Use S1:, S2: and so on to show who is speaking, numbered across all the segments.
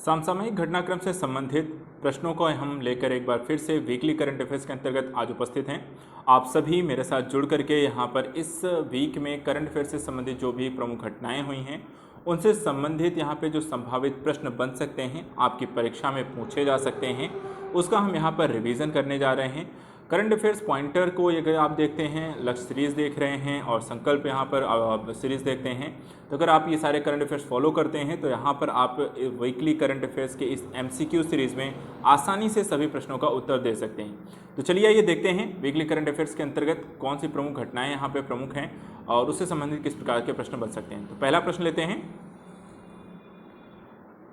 S1: समसामयिक घटनाक्रम से संबंधित प्रश्नों को हम लेकर एक बार फिर से वीकली करंट अफेयर्स के अंतर्गत आज उपस्थित हैं। आप सभी मेरे साथ जुड़ करके यहाँ पर इस वीक में करंट अफेयर्स से संबंधित जो भी प्रमुख घटनाएं हुई हैं उनसे संबंधित यहाँ पे जो संभावित प्रश्न बन सकते हैं, आपकी परीक्षा में पूछे जा सकते हैं, उसका हम यहाँ पर रिवीजन करने जा रहे हैं। करंट अफेयर्स पॉइंटर को अगर आप देखते हैं, लक्ष्य सीरीज़ देख रहे हैं और संकल्प यहाँ पर सीरीज़ देखते हैं, तो अगर आप ये सारे करंट अफेयर्स फॉलो करते हैं तो यहाँ पर आप वीकली करंट अफेयर्स के इस एमसीक्यू सीरीज़ में आसानी से सभी प्रश्नों का उत्तर दे सकते हैं। तो चलिए ये देखते हैं वीकली करंट अफेयर्स के अंतर्गत कौन सी प्रमुख घटनाएँ यहाँ पर प्रमुख हैं और उससे संबंधित किस प्रकार के प्रश्न बन सकते हैं। तो पहला प्रश्न लेते हैं,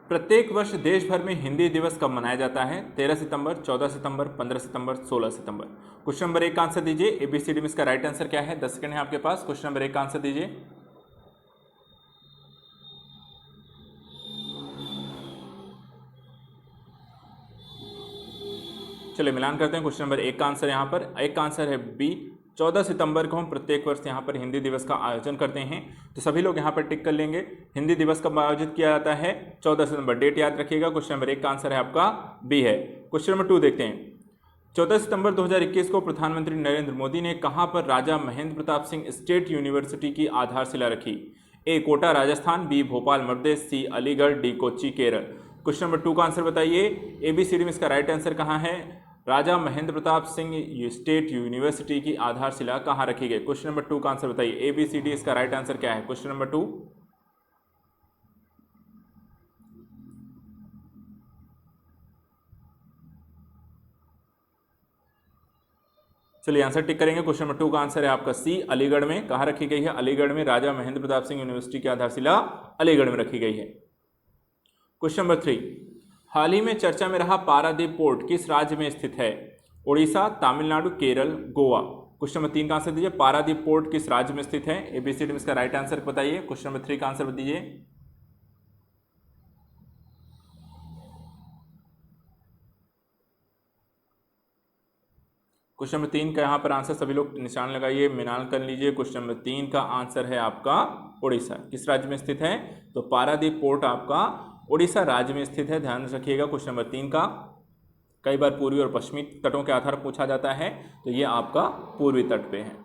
S1: प्रत्येक वर्ष देश भर में हिंदी दिवस कब मनाया जाता है? 13 सितंबर, 14 सितंबर, 15 सितंबर, 16 सितंबर। क्वेश्चन नंबर 1 का आंसर दीजिए। एबीसीडी में इसका राइट आंसर क्या है? 10 सेकंड है आपके पास। क्वेश्चन नंबर 1 का आंसर दीजिए। चलिए मिलान करते हैं। क्वेश्चन नंबर 1 का आंसर यहाँ पर, एक का आंसर है बी, 14 सितंबर को हम प्रत्येक वर्ष यहाँ पर हिंदी दिवस का आयोजन करते हैं। तो सभी लोग यहाँ पर टिक कर लेंगे। हिंदी दिवस कब आयोजित किया जाता है? 14 सितंबर। डेट याद रखिएगा। क्वेश्चन नंबर 1 का आंसर है आपका बी है। क्वेश्चन नंबर 2 देखते हैं। 14 सितंबर 2021 को प्रधानमंत्री नरेंद्र मोदी ने कहाँ पर राजा महेंद्र प्रताप सिंह स्टेट यूनिवर्सिटी की आधारशिला रखी? A Kota Rajasthan, B Bhopal Madhya Pradesh, C Aligarh, D Kochi Kerala. Question number 2 का आंसर बताइए। एबीसीडी में इसका राइट आंसर कहाँ है? राजा महेंद्र प्रताप सिंह स्टेट यूनिवर्सिटी की आधारशिला कहाँ रखी गई? क्वेश्चन नंबर 2 का आंसर बताइए। एबीसीडी इसका राइट आंसर क्या है? Question number 2। चलिए आंसर टिक करेंगे। क्वेश्चन नंबर 2 का आंसर है आपका सी, अलीगढ़ में। कहाँ रखी गई है? अलीगढ़ में राजा महेंद्र प्रताप सिंह यूनिवर्सिटी की आधारशिला अलीगढ़ में रखी गई है। क्वेश्चन नंबर 3, हाल ही में चर्चा में रहा पारादीप पोर्ट किस राज्य में स्थित है? उड़ीसा, तमिलनाडु, केरल, गोवा। क्वेश्चन नंबर 3 का आंसर दीजिए। पारादीप पोर्ट किस राज्य में स्थित है? एबीसीडी में इसका राइट आंसर बताइए। क्वेश्चन नंबर 3 का आंसर दीजिए। क्वेश्चन नंबर 3 का यहाँ पर आंसर सभी लोग निशान लगाइए, मिलान कर लीजिए। क्वेश्चन नंबर 3 का आंसर है आपका उड़ीसा। किस राज्य में स्थित है? तो पारादीप पोर्ट आपका उड़ीसा राज्य में स्थित है। ध्यान रखिएगा। क्वेश्चन नंबर 3 का कई बार पूर्वी और पश्चिमी तटों के आधार पर पूछा जाता है, तो ये आपका पूर्वी तट पे है।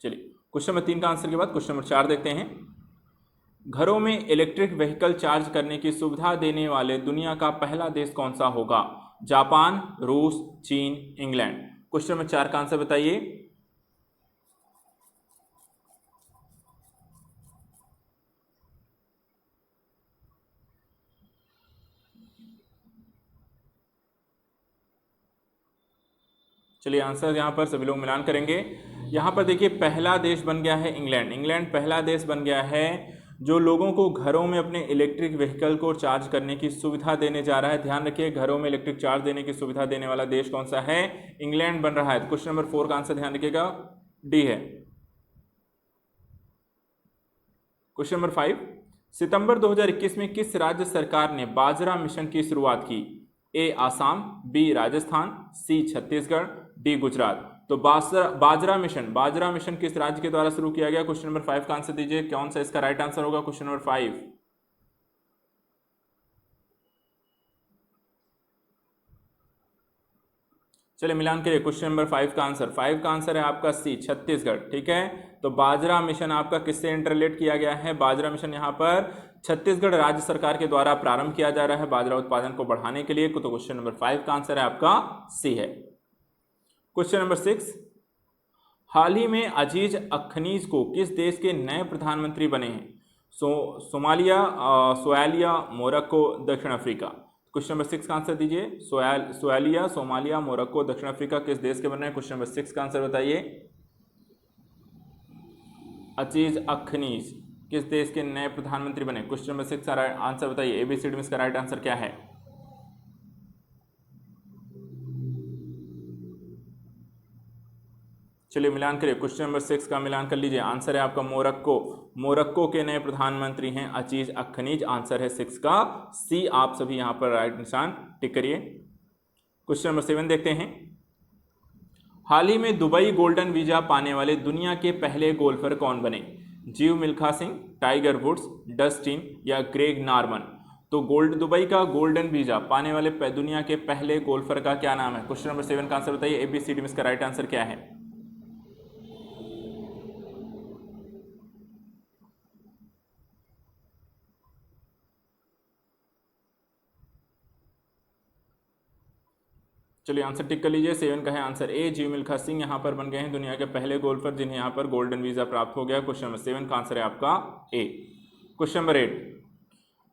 S1: चलिए क्वेश्चन नंबर 3 का आंसर के बाद क्वेश्चन नंबर 4 देखते हैं। घरों में इलेक्ट्रिक व्हीकल चार्ज करने की सुविधा देने वाले दुनिया का पहला देश कौन सा होगा? जापान, रूस, चीन, इंग्लैंड। क्वेश्चन नंबर 4 का आंसर बताइए। चलिए आंसर यहाँ पर सभी लोग मिलान करेंगे। यहाँ पर देखिए पहला देश बन गया है इंग्लैंड। इंग्लैंड पहला देश बन गया है जो लोगों को घरों में अपने इलेक्ट्रिक व्हीकल को चार्ज करने की सुविधा देने जा रहा है। ध्यान रखिए, घरों में इलेक्ट्रिक चार्ज देने की सुविधा देने वाला देश कौन सा है? इंग्लैंड बन रहा है। क्वेश्चन नंबर 4 का आंसर ध्यान रखिएगा, डी है। क्वेश्चन नंबर 5, सितंबर 2021 में किस राज्य सरकार ने बाजरा मिशन की शुरुआत की? ए आसाम, बी राजस्थान, सी छत्तीसगढ़, डी गुजरात। तो बाजरा मिशन किस राज्य के द्वारा शुरू किया गया? क्वेश्चन नंबर 5 का आंसर दीजिए। कौन सा इसका राइट आंसर होगा? Question number 5। चलिए मिलान करिए। क्वेश्चन नंबर 5 का आंसर है आपका सी, छत्तीसगढ़। ठीक है, तो बाजरा मिशन आपका किससे इंटरलेट किया गया है? बाजरा मिशन यहाँ पर छत्तीसगढ़ राज्य सरकार के द्वारा प्रारंभ किया जा रहा है बाजरा उत्पादन को बढ़ाने के लिए। तो क्वेश्चन नंबर 5 का आंसर है आपका सी है। क्वेश्चन नंबर 6, हाल ही में अजीज अखनीज को किस देश के नए प्रधानमंत्री बने हैं? सोमालिया, मोरक्को, दक्षिण अफ्रीका। क्वेश्चन नंबर 6 का आंसर दीजिए। सोमालिया, मोरक्को, दक्षिण अफ्रीका किस देश के बन रहे हैं? क्वेश्चन नंबर 6 का आंसर बताइए। अजीज अखनीज किस देश के नए प्रधानमंत्री बने? क्वेश्चन नंबर 6 का आंसर बताइए। एबीसीडी में इसका राइट आंसर क्या है? चलिए मिलान करिए। क्वेश्चन नंबर 6 का मिलान कर लीजिए। आंसर है आपका मोरक्को के नए प्रधानमंत्री हैं अजीज अखनीज। आंसर है 6 का सी। आप सभी यहां पर राइट निशान टिक करिए। क्वेश्चन नंबर 7 देखते हैं। हाल ही में दुबई गोल्डन वीजा पाने वाले दुनिया के पहले गोल्फर कौन बने? Jeev Milkha Singh, Tiger Woods, Dustin या ग्रेग नॉर्मन। तो दुबई का गोल्डन वीजा पाने वाले दुनिया के पहले गोल्फर का क्या नाम है? क्वेश्चन नंबर 7 का आंसर बताइए। ABCD में इसका राइट आंसर क्या है? चलिए आंसर टिक कर लीजिए। 7 का है आंसर ए, जीव मिल्खा सिंह यहाँ पर बन गए हैं दुनिया के पहले गोल्फर जिन्हें यहाँ पर गोल्डन वीजा प्राप्त हो गया। क्वेश्चन नंबर 7 का आंसर है आपका ए। क्वेश्चन नंबर 8,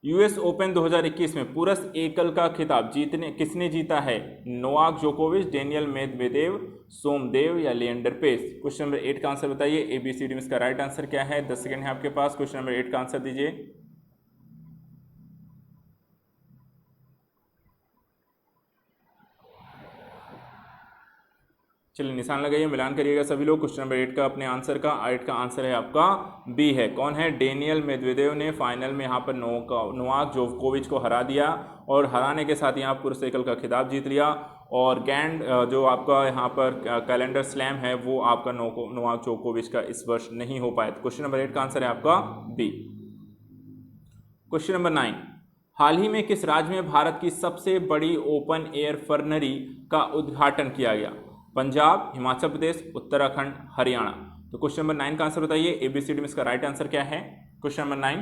S1: यूएस ओपन 2021 में पुरुष एकल का खिताब किसने जीता है? नोवाक जोकोविच, डेनियल मेदवेदेव, सोमदेव या लिएंडर पेस। क्वेश्चन नंबर 8 का आंसर बताइए। ABCD में इसका राइट आंसर क्या है? 10 सेकंड है आपके पास। क्वेश्चन नंबर 8 का आंसर दीजिए। चलिए निशान लगाइए, मिलान करिएगा सभी लोग। क्वेश्चन नंबर 8 का अपने आंसर का 8 का आंसर है आपका बी है। कौन है? डेनियल मेदवेदेव ने फाइनल में यहाँ पर नोवाक जोकोविच को हरा दिया और हराने के साथ यहाँ पुरुष एकल का खिताब जीत लिया। और ग्रैंड जो आपका यहाँ पर कैलेंडर स्लैम है वो आपका नोवाक जोकोविच का इस वर्ष नहीं हो पाया। क्वेश्चन नंबर 8 का आंसर है आपका बी। क्वेश्चन नंबर 9, हाल ही में किस राज्य में भारत की सबसे बड़ी ओपन एयर फर्नरी का उद्घाटन किया गया? पंजाब, हिमाचल प्रदेश, उत्तराखंड, हरियाणा। तो क्वेश्चन नंबर 9 का आंसर बताइए। ABCD में इसका राइट आंसर क्या है? क्वेश्चन नंबर 9,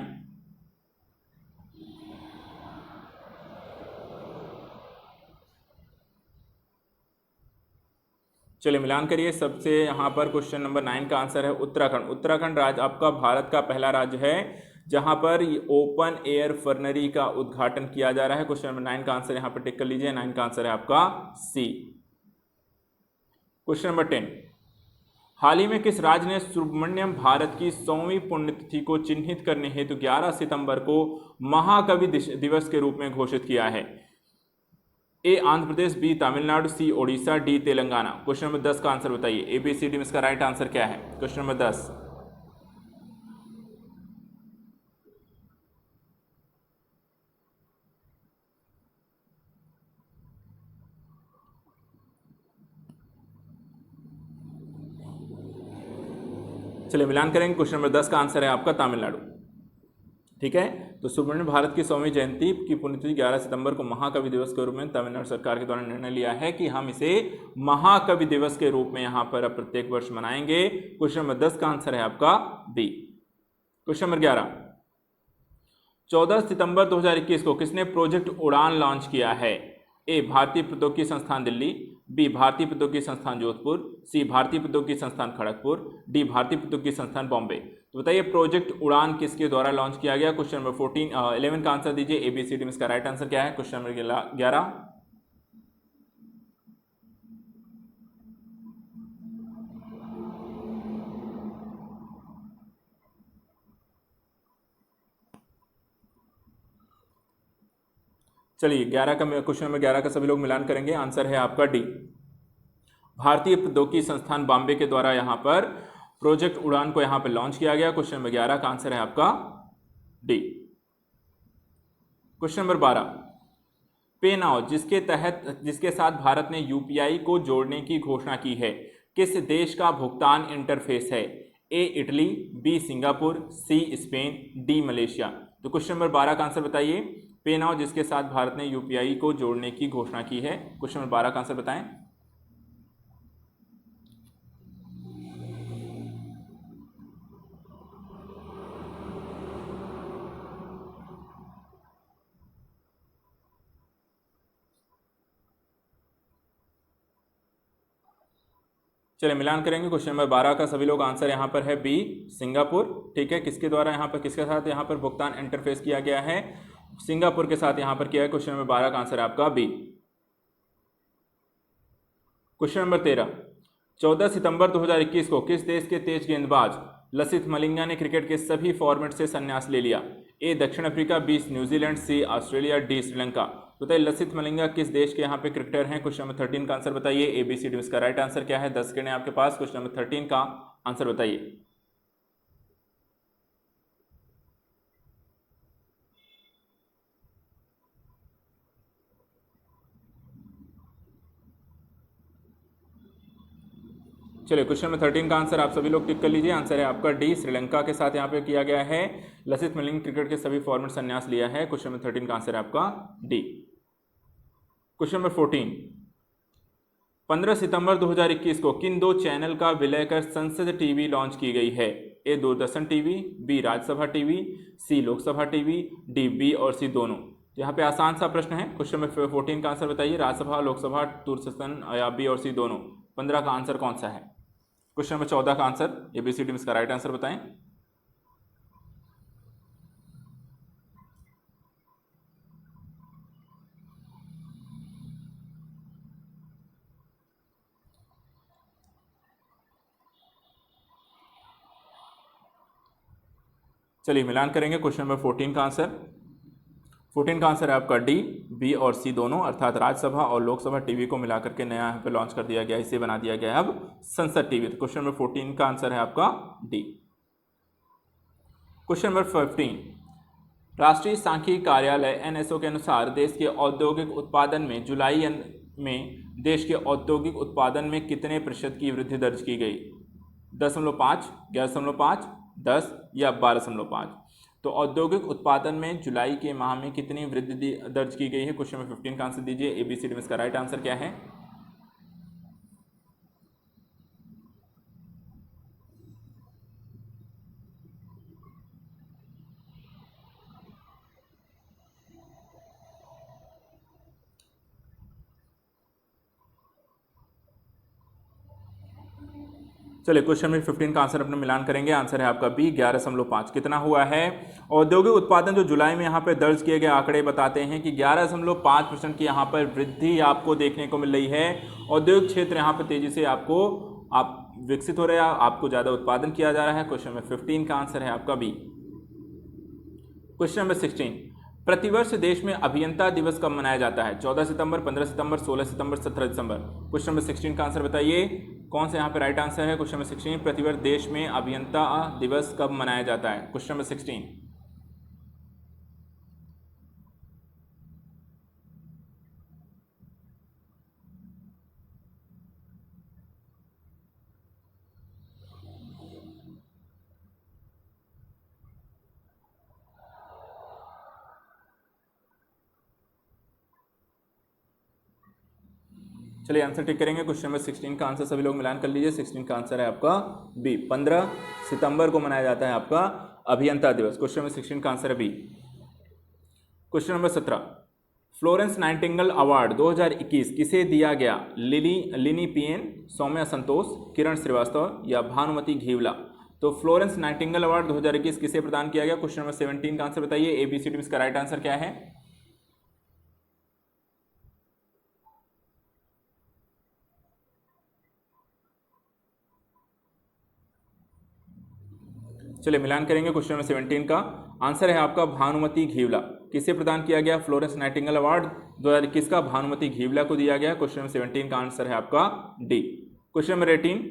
S1: चलिए मिलान करिए सबसे। यहाँ पर क्वेश्चन नंबर 9 का आंसर है उत्तराखंड। उत्तराखंड राज्य आपका भारत का पहला राज्य है जहाँ पर ओपन एयर फर्नरी का उद्घाटन किया जा रहा है। क्वेश्चन नंबर 9 का आंसर यहाँ पर टिक कर लीजिए। 9 का आंसर है आपका सी। क्वेश्चन नंबर 10, हाल ही में किस राज्य ने सुब्रमण्यम भारत की 100वीं पुण्यतिथि को चिन्हित करने हेतु 11 सितंबर को महाकवि दिवस के रूप में घोषित किया है? A Andhra Pradesh, B Tamil Nadu, C Odisha, D Telangana. Question number 10 का आंसर बताइए। ABCD में इसका राइट आंसर क्या है? क्वेश्चन नंबर 10, चलिए मिलान करेंगे। क्वेश्चन नंबर 10 का आंसर है आपका तमिलनाडु। ठीक है, तो सुब्रमण्यम भारत की 100वीं जयंती की पुण्यतिथि 11 सितंबर को महाकवि दिवस के रूप में तमिलनाडु सरकार के द्वारा निर्णय लिया है कि हम इसे महाकवि दिवस के रूप में यहाँ पर प्रत्येक वर्ष मनाएंगे। क्वेश्चन नंबर 10 का आंसर है आपका बी। क्वेश्चन नंबर 11, 14 सितंबर 2021 को किसने प्रोजेक्ट उड़ान लॉन्च किया है? ए भारतीय प्रौद्योगिकी संस्थान दिल्ली, बी भारतीय प्रौद्योगिकी संस्थान जोधपुर, सी भारतीय प्रौद्योगिकी संस्थान खड़गपुर, डी भारतीय प्रौद्योगिकी संस्थान बॉम्बे। तो बताइए प्रोजेक्ट उड़ान किसके द्वारा लॉन्च किया गया? क्वेश्चन नंबर 11 का आंसर दीजिए। ABCD में इसका राइट आंसर क्या है? क्वेश्चन नंबर 11, चलिए 11 का क्वेश्चन नंबर 11 का सभी लोग मिलान करेंगे। आंसर है आपका डी, भारतीय प्रौद्योगिकी संस्थान बॉम्बे के द्वारा यहाँ पर प्रोजेक्ट उड़ान को यहाँ पर लॉन्च किया गया। क्वेश्चन नंबर 11 का आंसर है आपका डी। क्वेश्चन नंबर 12, पे नाउ जिसके साथ भारत ने UPI को जोड़ने की घोषणा की है किस देश का भुगतान इंटरफेस है? A Italy, B Singapore, C Spain, D Malaysia. तो क्वेश्चन नंबर 12 का आंसर बताइए। पे नाउ जिसके साथ भारत ने UPI को जोड़ने की घोषणा की है। क्वेश्चन नंबर 12 का आंसर बताएं। चलिए मिलान करेंगे। क्वेश्चन नंबर 12 का सभी लोग आंसर यहाँ पर है बी सिंगापुर। ठीक है, किसके द्वारा यहाँ पर किसके साथ यहाँ पर भुगतान इंटरफेस किया गया है? सिंगापुर के साथ यहाँ पर किया है। क्वेश्चन नंबर 12 का आंसर है आपका बी। क्वेश्चन नंबर 13, 14 सितंबर 2021 को किस देश के तेज गेंदबाज लसिथ मलिंगा ने क्रिकेट के सभी फॉर्मेट से संन्यास ले लिया? ए दक्षिण अफ्रीका, बी न्यूजीलैंड, सी ऑस्ट्रेलिया, डी श्रीलंका। बताइए लसिथ मलिंगा किस देश के यहाँ पे क्रिकेटर हैं? क्वेश्चन नंबर 13 का आंसर बताइए। ABCD में इसका राइट आंसर क्या है? 10 सेकंड है आपके पास। क्वेश्चन नंबर 13 का आंसर बताइए। चलिए क्वेश्चन नंबर 13 का आंसर आप सभी लोग टिक कर लीजिए। आंसर है आपका डी, श्रीलंका के साथ यहाँ पे किया गया है। लसिथ मलिंगा क्रिकेट के सभी फॉर्मेट संन्यास लिया है? क्वेश्चन नंबर 13 का आंसर है आपका डी। क्वेश्चन नंबर 14, 15 सितंबर 2021 को किन दो चैनल का विलय कर संसद टीवी लॉन्च की गई है? A Doordarshan TV, B Rajya Sabha TV, C Lok Sabha TV, D B और सी दोनों। यहाँ पे आसान सा प्रश्न है। क्वेश्चन नंबर 14 का आंसर बताइए, राज्यसभा, लोकसभा, दूरदर्शन या बी और सी दोनों। 15 का आंसर कौन सा है? क्वेश्चन नंबर 14 का आंसर ABCD में इसका राइट आंसर बताएं। चलिए मिलान करेंगे। क्वेश्चन नंबर 14 का आंसर, 14 का आंसर है आपका डी, बी और सी दोनों, अर्थात राज्यसभा और लोकसभा टीवी को मिला करके नया यहाँ पे लॉन्च कर दिया गया, इसे बना दिया गया है अब संसद टीवी। तो क्वेश्चन नंबर 14 का आंसर है आपका डी। क्वेश्चन नंबर 15, राष्ट्रीय सांख्यिकी कार्यालय NSO के अनुसार देश के औद्योगिक उत्पादन में जुलाई में देश के औद्योगिक उत्पादन में कितने प्रतिशत की वृद्धि दर्ज की गई? 10.5, 11.5, 10 या 12.5। तो औद्योगिक उत्पादन में जुलाई के माह में कितनी वृद्धि दर्ज की गई है? क्वेश्चन नंबर 15 का आंसर दीजिए। ABCD में इसका राइट आंसर क्या है? चलिए क्वेश्चन नंबर 15 का आंसर अपने मिलान करेंगे। आंसर है आपका बी, 11.5। कितना हुआ है? औद्योगिक उत्पादन जो जुलाई में यहाँ पर दर्ज किए गए आंकड़े बताते हैं कि 11.5% की यहाँ पर वृद्धि आपको देखने को मिल रही है। औद्योगिक क्षेत्र यहाँ पर तेजी से आपको विकसित हो रहा है, आपको ज़्यादा उत्पादन किया जा रहा है। क्वेश्चन नंबर 15 का आंसर है आपका बी। क्वेश्चन नंबर 16, प्रतिवर्ष देश में अभियंता दिवस कब मनाया जाता है? 14 सितंबर, 15 सितंबर, 16 सितंबर, 17 दिसंबर। क्वेश्चन नंबर 16 का आंसर बताइए, कौन सा यहाँ पे राइट आंसर है? क्वेश्चन नंबर 16, प्रतिवर्ष देश में अभियंता दिवस कब मनाया जाता है? Question number 16। चलिए आंसर टिक करेंगे। क्वेश्चन नंबर 16 का आंसर सभी लोग मिलान कर लीजिए। 16 का आंसर है आपका बी, 15 सितंबर को मनाया जाता है आपका अभियंता दिवस। क्वेश्चन नंबर 16 का आंसर है B. Question number 17, Florence Nightingale award 2021 किसे दिया गया? लिनी पीएन, सौम्या संतोष, किरण श्रीवास्तव या भानुमति घीवला। तो फ्लोरेंस नाइटिंगेल अवार्ड 2021 किसे प्रदान किया गया? क्वेश्चन नंबर 17 का आंसर बताइए। ABCD में इसका राइट आंसर क्या है? चलिए मिलान करेंगे। क्वेश्चन नंबर 17 का आंसर है आपका भानुमति घीवला। किसे प्रदान किया गया? फ्लोरेंस नाइटिंगेल अवार्ड 2021 का भानुमति घीवला को दिया गया। क्वेश्चन नंबर 17 का आंसर है आपका डी। क्वेश्चन नंबर 18,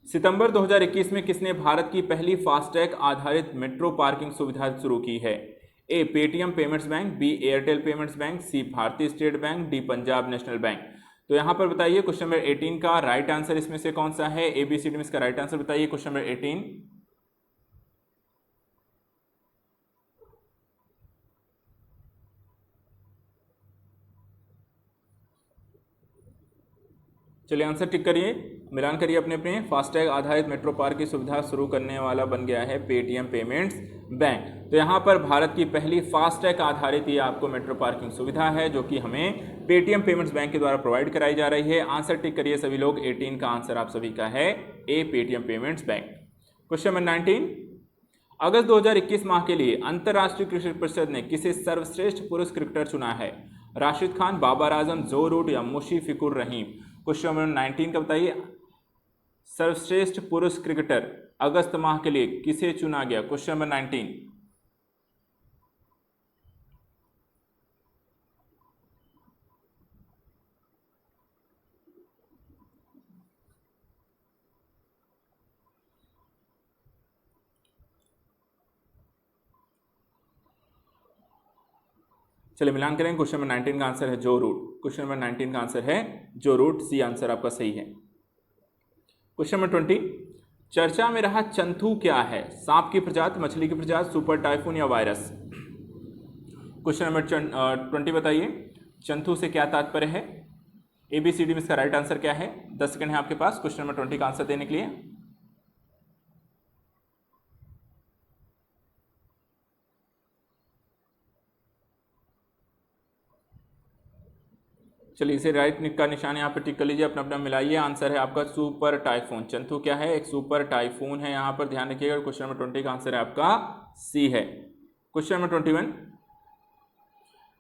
S1: सितंबर 2021 में किसने भारत की पहली फास्टैग आधारित मेट्रो पार्किंग सुविधा शुरू की है? A Paytm payments bank, B Airtel payments bank, C Bharatiya state bank, D Punjab national bank. तो यहाँ पर बताइए क्वेश्चन नंबर 18 का राइट आंसर इसमें से कौन सा है? ABCD में इसका राइट आंसर बताइए। क्वेश्चन नंबर 18, चलिए आंसर टिक करिए, मिलान करिए अपने अपने। फास्टैग आधारित मेट्रो पार्क की सुविधा शुरू करने वाला बन गया है पेटीएम पेमेंट्स बैंक। तो यहाँ पर भारत की पहली फास्टैग आधारित ये आपको मेट्रो पार्किंग सुविधा है जो कि हमें पेटीएम पेमेंट्स बैंक के द्वारा प्रोवाइड कराई जा रही है। आंसर टिक करिए सभी लोग। 18 का आंसर आप सभी का है A, Paytm payments bank. Question number 19, अगस्त 2021 माह के लिए अंतर्राष्ट्रीय क्रिकेट परिषद ने किसे सर्वश्रेष्ठ पुरुष क्रिकेटर चुना है? राशिद खान, बाबर आजम, जो रूट या मुशीफिकुर रहीम। क्वेश्चन नंबर 19 का बताइए, सर्वश्रेष्ठ पुरुष क्रिकेटर अगस्त माह के लिए किसे चुना गया? Question number 19। चलिए मिलान करेंगे। क्वेश्चन नंबर 19 का आंसर है जो रूट। क्वेश्चन नंबर 19 का आंसर है जो रूट, सी आंसर आपका सही है। क्वेश्चन नंबर 20, चर्चा में रहा चंथू क्या है? सांप की प्रजाति, मछली की प्रजाति, सुपर टाइफून या वायरस? क्वेश्चन नंबर 20 बताइए, चंथू से क्या तात्पर्य है? ABCD में इसका राइट आंसर क्या है? 10 सेकंड है आपके पास क्वेश्चन नंबर 20 का आंसर देने के लिए। चलिए इसे राइट का निशान यहाँ पर टिक कर लीजिए, अपना अपना मिलाइए। आंसर है आपका सुपर टाइफून। चंथू क्या है? एक सुपर टाइफून है, यहाँ पर ध्यान रखिएगा। क्वेश्चन नंबर 20 का आंसर है आपका सी है। क्वेश्चन नंबर 21,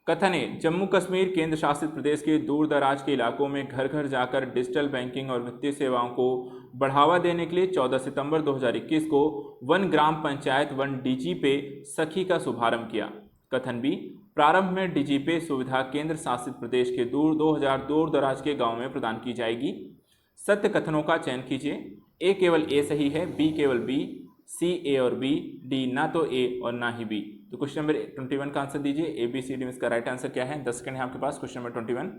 S1: कथन है जम्मू कश्मीर केंद्र शासित प्रदेश के दूर दराज के इलाकों में घर घर जाकर डिजिटल बैंकिंग और वित्तीय सेवाओं को बढ़ावा देने के लिए 14 सितंबर 2021 को one gram panchayat one DG पे सखी का शुभारंभ किया। कथन बी, प्रारंभ में डीजीपे सुविधा केंद्र शासित प्रदेश के 2000 दूर दराज के गांव में प्रदान की जाएगी। सत्य कथनों का चयन कीजिए। ए केवल ए सही है, बी केवल बी, सी ए और बी, डी ना तो ए और ना ही बी। तो क्वेश्चन नंबर 21 का आंसर दीजिए। ABCD में इसका राइट आंसर क्या है? 10 सेकंड है आपके पास क्वेश्चन नंबर 21।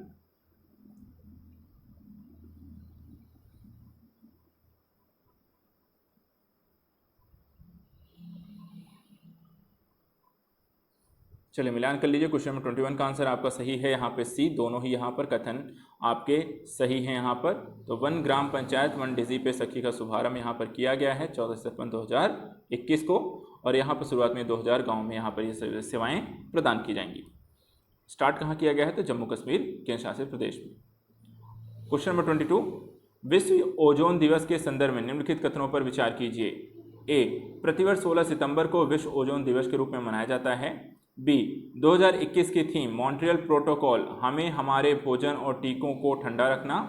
S1: चलिए मिलान कर लीजिए। क्वेश्चन नंबर 21 का आंसर आपका सही है, यहाँ पे सी, दोनों ही यहाँ पर कथन आपके सही हैं यहाँ पर। तो one gram panchayat one DG पे सखी का शुभारंभ यहाँ पर किया गया है 14 सितंबर 2021 को, और यहाँ पर शुरुआत में 2000 गाँव में यहाँ पर ये सेवाएँ प्रदान की जाएंगी। स्टार्ट कहाँ किया गया है? तो जम्मू कश्मीर केंद्र शासित प्रदेश में। क्वेश्चन नंबर 22, विश्व ओजोन दिवस के संदर्भ में निम्नलिखित कथनों पर विचार कीजिए। ए, प्रतिवर्ष 16 सितंबर को विश्व ओजोन दिवस के रूप में मनाया जाता है। बी, 2021 की थीम मॉन्ट्रियल प्रोटोकॉल हमें हमारे भोजन और टीकों को ठंडा रखना।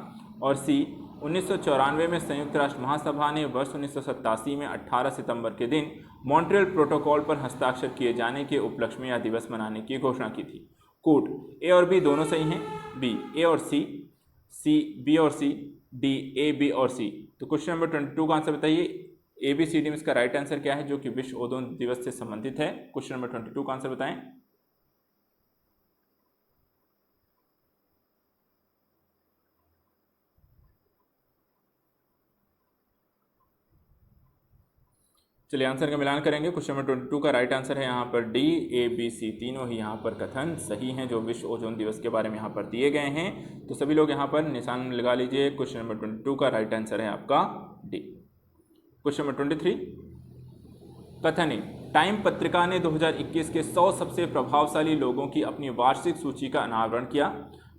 S1: और सी, 1994 में संयुक्त राष्ट्र महासभा ने वर्ष 1987 में 18 सितंबर के दिन मॉन्ट्रियल प्रोटोकॉल पर हस्ताक्षर किए जाने के उपलक्ष्य में यह दिवस मनाने की घोषणा की थी। कूट, ए और बी दोनों सही हैं। बी ए और सी, सी बी और सी, डी ए बी और सी। तो क्वेश्चन नंबर 22 का आंसर बताइए। ABCD में इसका राइट आंसर क्या है जो कि विश्व ओजोन दिवस से संबंधित है? क्वेश्चन नंबर 22 का आंसर बताएं। चलिए आंसर का मिलान करेंगे। क्वेश्चन नंबर 22 का राइट आंसर है यहाँ पर डी, ए बी सी, तीनों ही यहाँ पर कथन सही हैं जो विश्व ओजोन दिवस के बारे में यहाँ पर दिए गए हैं। तो सभी लोग यहाँ पर निशान लगा लीजिए। क्वेश्चन नंबर 22 का राइट आंसर है आपका डी। क्वेश्चन नंबर 23, कथन है टाइम पत्रिका ने 2021 के 100 सबसे प्रभावशाली लोगों की अपनी वार्षिक सूची का अनावरण किया।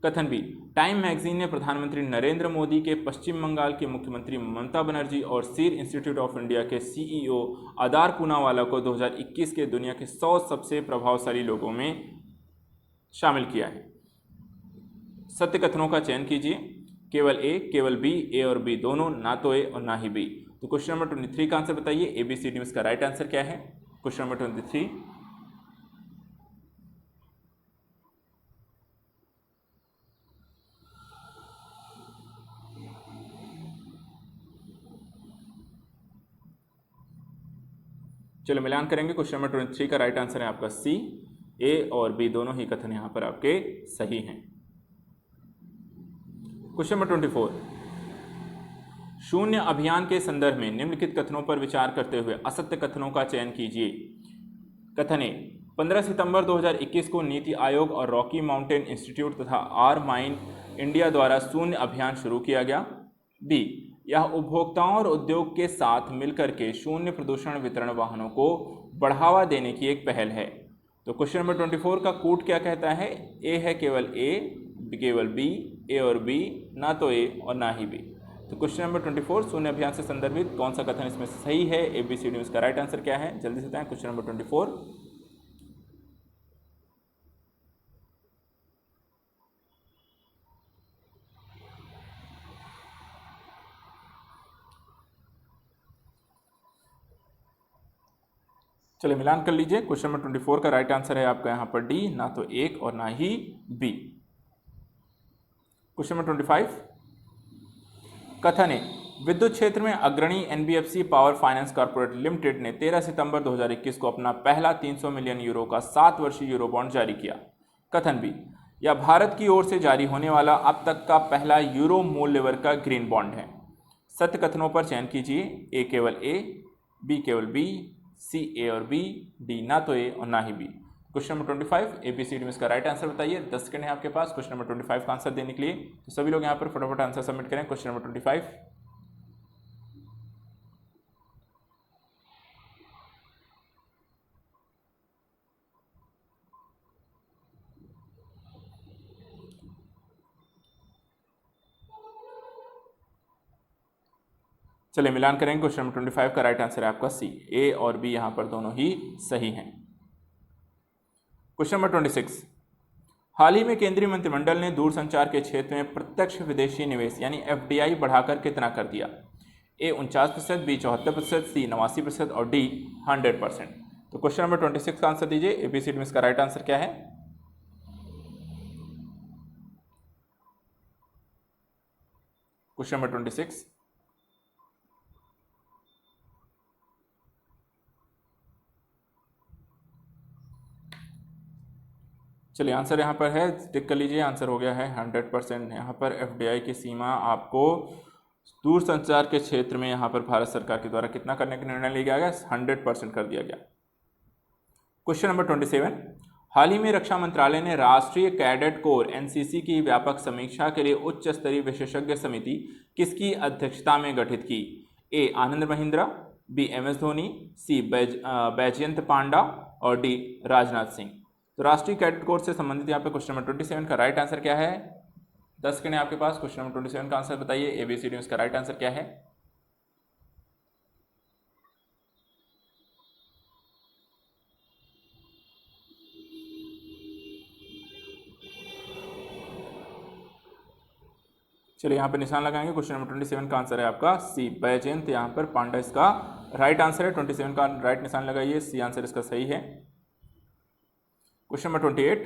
S1: कथन बी, टाइम मैगजीन ने प्रधानमंत्री नरेंद्र मोदी के पश्चिम बंगाल की मुख्यमंत्री ममता बनर्जी और सीर इंस्टीट्यूट ऑफ इंडिया के CEO आदार पूनावाला को 2021 के दुनिया के 100 सबसे प्रभावशाली लोगों में शामिल किया है। सत्य कथनों का चयन कीजिए। केवल ए, केवल बी, ए और बी दोनों, ना तो ए और ना ही बी। तो क्वेश्चन नंबर 23 का आंसर बताइए। ABCD में इसका राइट आंसर क्या है? क्वेश्चन नंबर 23, चलो मिलान करेंगे। क्वेश्चन नंबर 23 का राइट आंसर है आपका सी, ए और बी दोनों ही कथन यहाँ पर आपके सही हैं। क्वेश्चन नंबर 24, शून्य अभियान के संदर्भ में निम्नलिखित कथनों पर विचार करते हुए असत्य कथनों का चयन कीजिए। कथन ए, 15 सितंबर 2021 को नीति आयोग और रॉकी माउंटेन इंस्टीट्यूट तथा आर माइन इंडिया द्वारा शून्य अभियान शुरू किया गया। बी, यह उपभोक्ताओं और उद्योग के साथ मिलकर के शून्य प्रदूषण वितरण वाहनों को बढ़ावा देने की एक पहल है। तो क्वेश्चन नंबर 24 का कूट क्या कहता है? ए है केवल ए, केवल बी, ए और बी, ना तो ए और ना ही बी। तो क्वेश्चन नंबर 24 शून्य अभियान से संदर्भित कौन सा कथन इसमें सही है? ABCD में इसका राइट आंसर क्या है? जल्दी से बताएं। क्वेश्चन नंबर 24, चलिए मिलान कर लीजिए। क्वेश्चन नंबर 24 का राइट आंसर है आपका यहाँ पर डी, ना तो एक और ना ही बी। क्वेश्चन नंबर 25, कथन है विद्युत क्षेत्र में अग्रणी NBFC power finance corporate limited ने 13 सितंबर 2021 को अपना पहला 300 मिलियन यूरो का 7 वर्षीय यूरो बॉन्ड जारी किया। कथन बी, यह भारत की ओर से जारी होने वाला अब तक का पहला यूरो मूल्य वर्ग का ग्रीन बॉन्ड है। सत्य कथनों पर चयन कीजिए, ए केवल ए, बी केवल बी, सी ए और बी, डी ना तो ए और ना ही बी। क्वेश्चन नंबर 25 ABCD में इसका राइट आंसर बताइए। 10 सेकंड है आपके पास क्वेश्चन नंबर 25 का आंसर देने के लिए, तो सभी लोग यहाँ पर फटाफट आंसर सबमिट करें। Question number 25। चलिए मिलान करेंगे। क्वेश्चन नंबर 25 का राइट आंसर है आपका सी, ए और बी यहाँ पर दोनों ही सही हैं। क्वेश्चन नंबर 26, हाल ही में केंद्रीय मंत्रिमंडल ने दूरसंचार के क्षेत्र में प्रत्यक्ष विदेशी निवेश यानी FDI बढ़ाकर कितना कर दिया? ए 49%, बी 74%, सी 89% और डी 100%। तो क्वेश्चन नंबर 26 का आंसर दीजिए। ABCD में इसका राइट आंसर क्या है? क्वेश्चन नंबर 26, चलिए आंसर यहाँ पर है, टिक कर लीजिए। आंसर हो गया है 100%। यहाँ पर FDI की सीमा आपको दूरसंचार के क्षेत्र में यहाँ पर भारत सरकार के द्वारा कितना करने का निर्णय लिया गया? 100% कर दिया गया। क्वेश्चन नंबर 27, हाल ही में रक्षा मंत्रालय ने राष्ट्रीय कैडेट कोर NCC की व्यापक समीक्षा के लिए उच्च स्तरीय विशेषज्ञ समिति किसकी अध्यक्षता में गठित की? ए आनंद महिंद्रा, बी MS धोनी, सी बैजयंत पांडा और डी राजनाथ सिंह। तो राष्ट्रीय कैडेट कोर से संबंधित यहाँ पे क्वेश्चन नंबर 27 का राइट आंसर क्या है? 10 सेकंड है आपके पास, क्वेश्चन नंबर 27 का आंसर बताइए। ABCD में इसका राइट आंसर क्या है? चलिए यहाँ पर निशान लगाएंगे। क्वेश्चन नंबर 27 का आंसर है आपका सी, बैजयंत यहाँ पर पांडा इसका राइट आंसर है। 27 का राइट निशान लगाइए, सी आंसर इसका सही है। क्वेश्चन नंबर 28,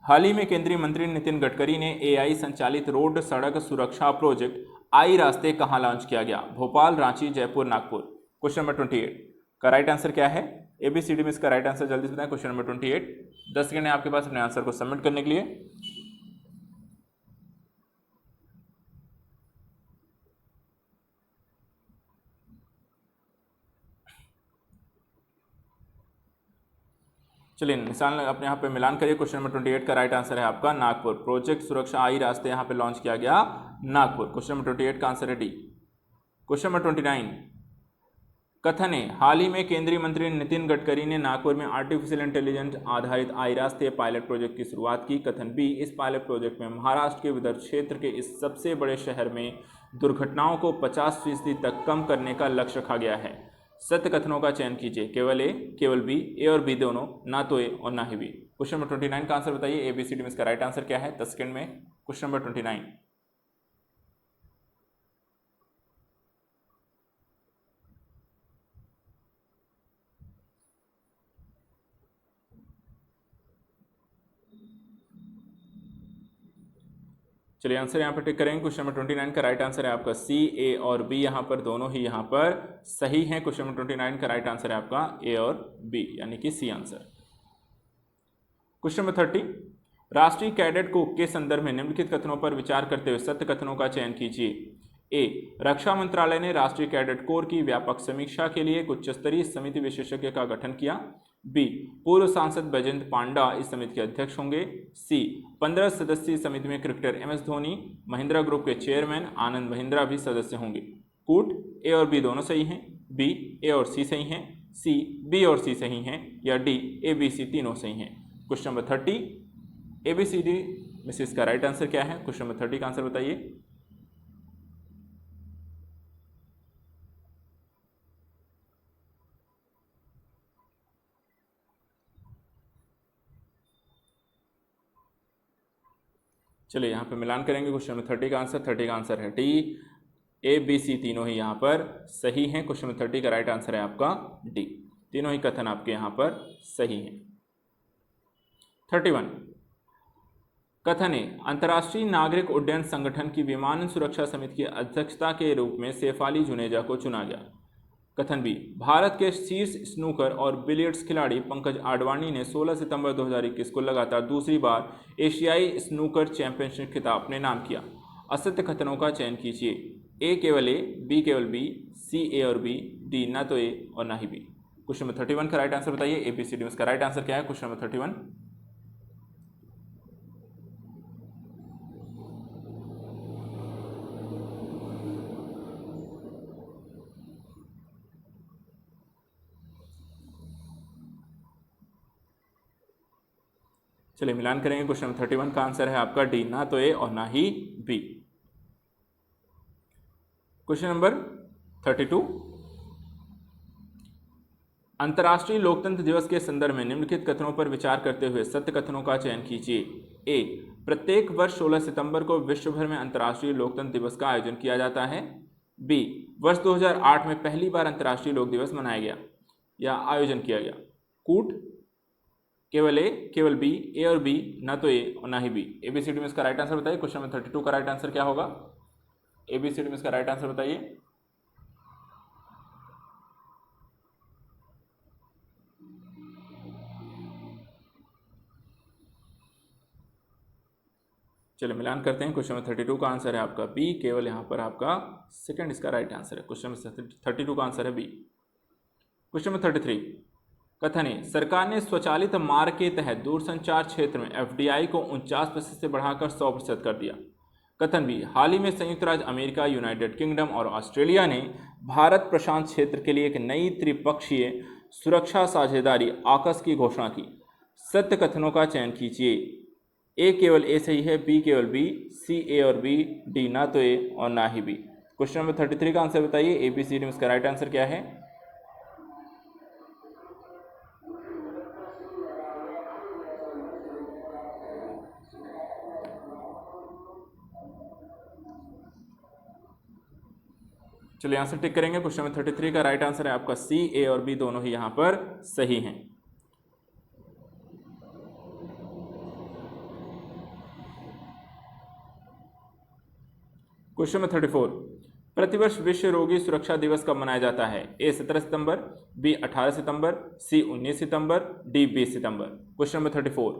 S1: हाल ही में केंद्रीय मंत्री नितिन गडकरी ने AI संचालित रोड सड़क सुरक्षा प्रोजेक्ट आई रास्ते कहाँ लॉन्च किया गया? भोपाल, रांची, जयपुर, नागपुर। क्वेश्चन नंबर 28 का राइट आंसर क्या है? ABCD में इसका राइट आंसर जल्दी से बताएं। क्वेश्चन नंबर 28, 10 सेकंड है आपके पास अपने आंसर को सबमिट करने के लिए। चलिए निशान अपने यहाँ पे मिलान करिए। क्वेश्चन नंबर 28 का राइट आंसर है आपका नागपुर। प्रोजेक्ट सुरक्षा आई रास्ते यहाँ पे लॉन्च किया गया नागपुर। क्वेश्चन नंबर 28 का आंसर है डी। क्वेश्चन नंबर 29, कथन है, हाल ही में केंद्रीय मंत्री नितिन गडकरी ने नागपुर में आर्टिफिशियल इंटेलिजेंस आधारित आई रास्ते पायलट प्रोजेक्ट की शुरुआत की। कथन बी, इस पायलट प्रोजेक्ट में महाराष्ट्र के विदर्भ क्षेत्र के इस सबसे बड़े शहर में दुर्घटनाओं को 50% तक कम करने का लक्ष्य रखा गया है। सत्य कथनों का चयन कीजिए, केवल ए, केवल बी, ए और बी दोनों, ना तो ए और ना ही बी। क्वेश्चन नंबर 29 का आंसर बताइए। ABCD में इसका राइट आंसर क्या है? 10 सेकंड में। क्वेश्चन नंबर 29, चलिए आंसर यहाँ पर टिक करेंगे। क्वेश्चन नंबर 29 का राइट आंसर है आपका सी, ए और बी यहाँ पर दोनों ही यहाँ पर सही हैं। क्वेश्चन नंबर 29 का राइट आंसर है आपका ए और बी यानी कि सी आंसर। क्वेश्चन नंबर 30, राष्ट्रीय कैडेट कोर के संदर्भ में निम्नलिखित कथनों पर विचार करते हुए सत्य कथनों का चयन कीजिए। ए, रक्षा मंत्रालय ने राष्ट्रीय कैडेट कोर की व्यापक समीक्षा के लिए एक उच्च स्तरीय समिति विशेषज्ञ का गठन किया। बी, पूर्व सांसद बैजयंत पांडा इस समिति के अध्यक्ष होंगे। सी, 15 सदस्यीय समिति में cricketer MS Dhoni, Mahindra group के चेयरमैन आनंद महिंद्रा भी सदस्य होंगे। कूट, ए और बी दोनों सही हैं। बी, ए और सी सही हैं। सी, बी और सी सही हैं। या डी, ए, बी, सी तीनों सही हैं। क्वेश्चन नंबर 30, ABCD में से इसका राइट आंसर क्या है? क्वेश्चन नंबर 30 का आंसर बताइए। चलिए यहाँ पे मिलान करेंगे। क्वेश्चन नंबर 30 का आंसर है डी, ए, बी, सी तीनों ही यहाँ पर सही हैं। क्वेश्चन नंबर 30 का राइट आंसर है आपका डी, तीनों ही कथन आपके यहाँ पर सही हैं। 31, कथन है, अंतर्राष्ट्रीय नागरिक उड्डयन संगठन की विमानन सुरक्षा समिति की अध्यक्षता के रूप में शेफाली जुनेजा को चुना गया। कथन बी, भारत के शीर्ष स्नूकर और बिलियर्ड्स खिलाड़ी पंकज आडवाणी ने 16 सितंबर 2021 को लगातार दूसरी बार एशियाई स्नूकर चैंपियनशिप खिताब अपने नाम किया। असत्य कथनों का चयन कीजिए। ए केवल ए, बी केवल बी, सी ए और बी, डी ना तो ए और ना ही बी। क्वेश्चन नंबर 31 का राइट आंसर बताइए। एबीसीडी में इसका राइट आंसर क्या है? Question number 31। चलिए मिलान करेंगे। क्वेश्चन नंबर 31 का आंसर है आपका डी, ना तो ए और ना ही बी। क्वेश्चन नंबर 32, अंतर्राष्ट्रीय लोकतंत्र दिवस के संदर्भ में निम्नलिखित कथनों पर विचार करते हुए सत्य कथनों का चयन कीजिए। ए, प्रत्येक वर्ष 16 सितंबर को विश्व भर में अंतर्राष्ट्रीय लोकतंत्र दिवस का आयोजन किया जाता है। बी, वर्ष 2008 में पहली बार अंतर्राष्ट्रीय लोक दिवस मनाया गया या आयोजन किया गया। कूट, केवल ए, केवल बी, ए और बी, ना तो ए और ना ही बी। एबीसीडी में इसका राइट आंसर बताइए। क्वेश्चन नंबर 32 का राइट आंसर क्या होगा? एबीसीडी में इसका राइट आंसर बताइए। चलिए मिलान करते हैं। क्वेश्चन नंबर 32 का आंसर है आपका बी, केवल यहाँ पर आपका सेकंड इसका राइट आंसर है। क्वेश्चन नंबर 32 का आंसर है बी। क्वेश्चन नंबर 33, कथन ए, सरकार ने स्वचालित मार्ग के तहत दूरसंचार क्षेत्र में एफडीआई को 49% से बढ़ाकर 100% कर दिया। कथन बी, हाल ही में संयुक्त राज्य अमेरिका, यूनाइटेड किंगडम और ऑस्ट्रेलिया ने भारत प्रशांत क्षेत्र के लिए एक नई त्रिपक्षीय सुरक्षा साझेदारी आकस की घोषणा की। सत्य कथनों का चयन कीजिए। ए केवल ए सही है, बी केवल बी, सी ए और बी, डी ना तो ए और ना ही बी। क्वेश्चन नंबर 33 का आंसर बताइए। एबीसीडी में इसका राइट आंसर क्या है? चलिए आंसर टिक करेंगे। क्वेश्चन नंबर 33 का राइट आंसर है आपका सी, ए और बी दोनों ही यहां पर सही हैं। क्वेश्चन नंबर 34, प्रतिवर्ष विश्व रोगी सुरक्षा दिवस कब मनाया जाता है? ए 17 सितंबर, बी 18 सितंबर, सी 19 सितंबर, डी 20 सितंबर। क्वेश्चन नंबर 34,